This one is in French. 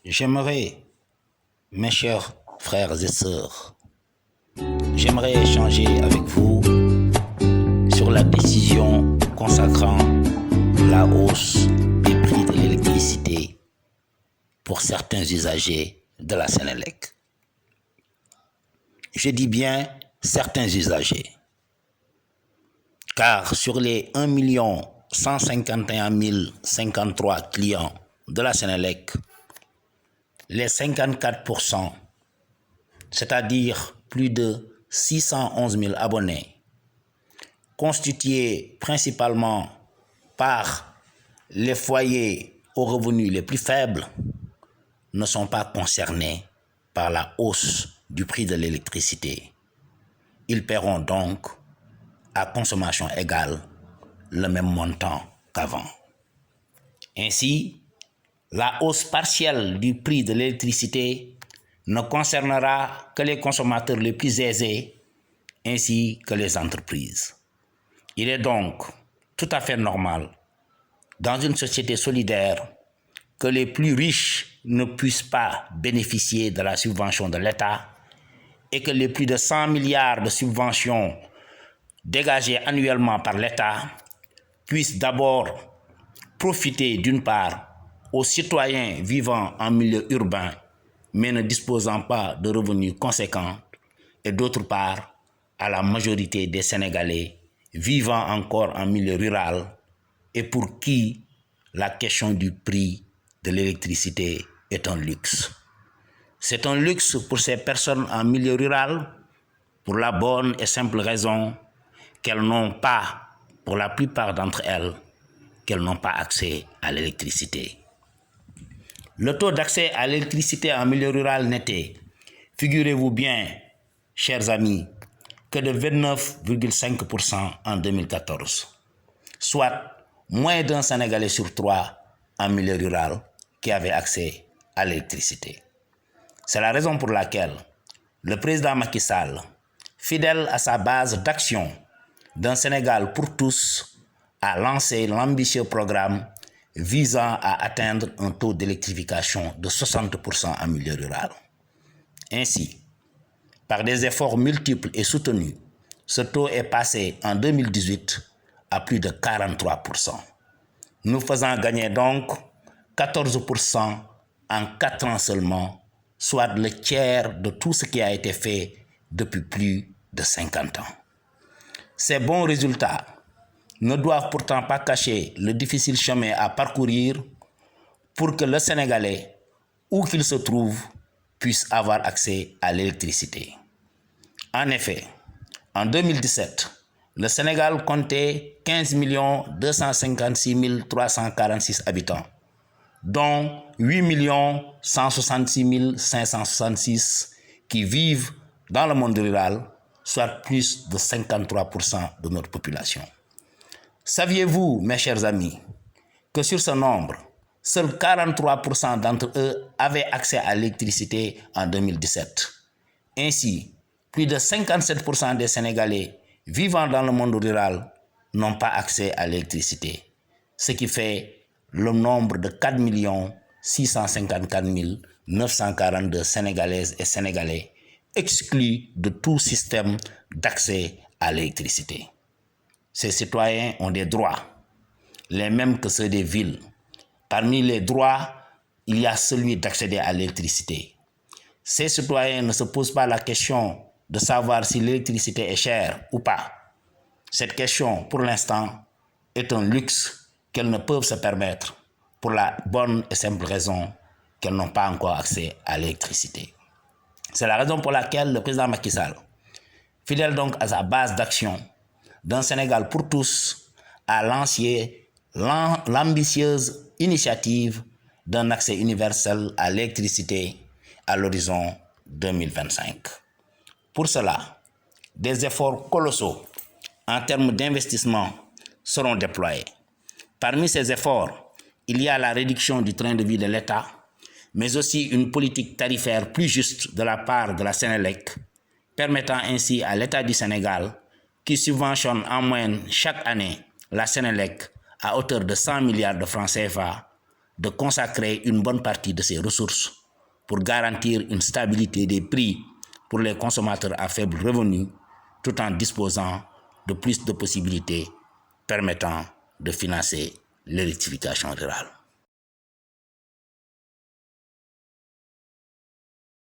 J'aimerais, mes chers frères et sœurs, j'aimerais échanger avec vous sur la décision consacrant la hausse des prix de l'électricité pour certains usagers de la Sénélec. Je dis bien certains usagers, car sur les 1 151 053 clients de la Sénélec, les 54%, c'est-à-dire plus de 611 000 abonnés, constitués principalement par les foyers aux revenus les plus faibles, ne sont pas concernés par la hausse du prix de l'électricité. Ils paieront donc, à consommation égale, le même montant qu'avant. Ainsi, la hausse partielle du prix de l'électricité ne concernera que les consommateurs les plus aisés ainsi que les entreprises. Il est donc tout à fait normal, dans une société solidaire, que les plus riches ne puissent pas bénéficier de la subvention de l'État et que les plus de 100 milliards de subventions dégagées annuellement par l'État puissent d'abord profiter d'une part aux citoyens vivant en milieu urbain mais ne disposant pas de revenus conséquents et d'autre part à la majorité des Sénégalais vivant encore en milieu rural et pour qui la question du prix de l'électricité est un luxe. C'est un luxe pour ces personnes en milieu rural pour la bonne et simple raison qu'elles n'ont pas, pour la plupart d'entre elles, qu'elles n'ont pas accès à l'électricité. Le taux d'accès à l'électricité en milieu rural n'était, figurez-vous bien, chers amis, que de 29,5% en 2014, soit moins d'un Sénégalais sur 3 en milieu rural qui avait accès à l'électricité. C'est la raison pour laquelle le président Macky Sall, fidèle à sa base d'action d'un Sénégal pour tous, a lancé l'ambitieux programme visant à atteindre un taux d'électrification de 60% en milieu rural. Ainsi, par des efforts multiples et soutenus, ce taux est passé en 2018 à plus de 43%, nous faisant gagner donc 14% en 4 ans seulement, soit le tiers de tout ce qui a été fait depuis plus de 50 ans. Ces bons résultats ne doivent pourtant pas cacher le difficile chemin à parcourir pour que le Sénégalais, où qu'il se trouve, puisse avoir accès à l'électricité. En effet, en 2017, le Sénégal comptait 15 256 346 habitants, dont 8 166 566 qui vivent dans le monde rural, soit plus de 53% de notre population. Saviez-vous, mes chers amis, que sur ce nombre, seuls 43% d'entre eux avaient accès à l'électricité en 2017. Ainsi, plus de 57% des Sénégalais vivant dans le monde rural n'ont pas accès à l'électricité, ce qui fait le nombre de 4 654 942 Sénégalaises et Sénégalais exclus de tout système d'accès à l'électricité. Ces citoyens ont des droits, les mêmes que ceux des villes. Parmi les droits, il y a celui d'accéder à l'électricité. Ces citoyens ne se posent pas la question de savoir si l'électricité est chère ou pas. Cette question, pour l'instant, est un luxe qu'elles ne peuvent se permettre pour la bonne et simple raison qu'elles n'ont pas encore accès à l'électricité. C'est la raison pour laquelle le président Macky Sall, fidèle donc à sa base d'action d'un Sénégal pour tous, a lancé l'ambitieuse initiative d'un accès universel à l'électricité à l'horizon 2025. Pour cela, des efforts colossaux en termes d'investissement seront déployés. Parmi ces efforts, il y a la réduction du train de vie de l'État, mais aussi une politique tarifaire plus juste de la part de la Sénélec, permettant ainsi à l'État du Sénégal, qui subventionne en moyenne chaque année la Sénélec à hauteur de 100 milliards de francs CFA, de consacrer une bonne partie de ses ressources pour garantir une stabilité des prix pour les consommateurs à faible revenu, tout en disposant de plus de possibilités permettant de financer l'électrification rurale.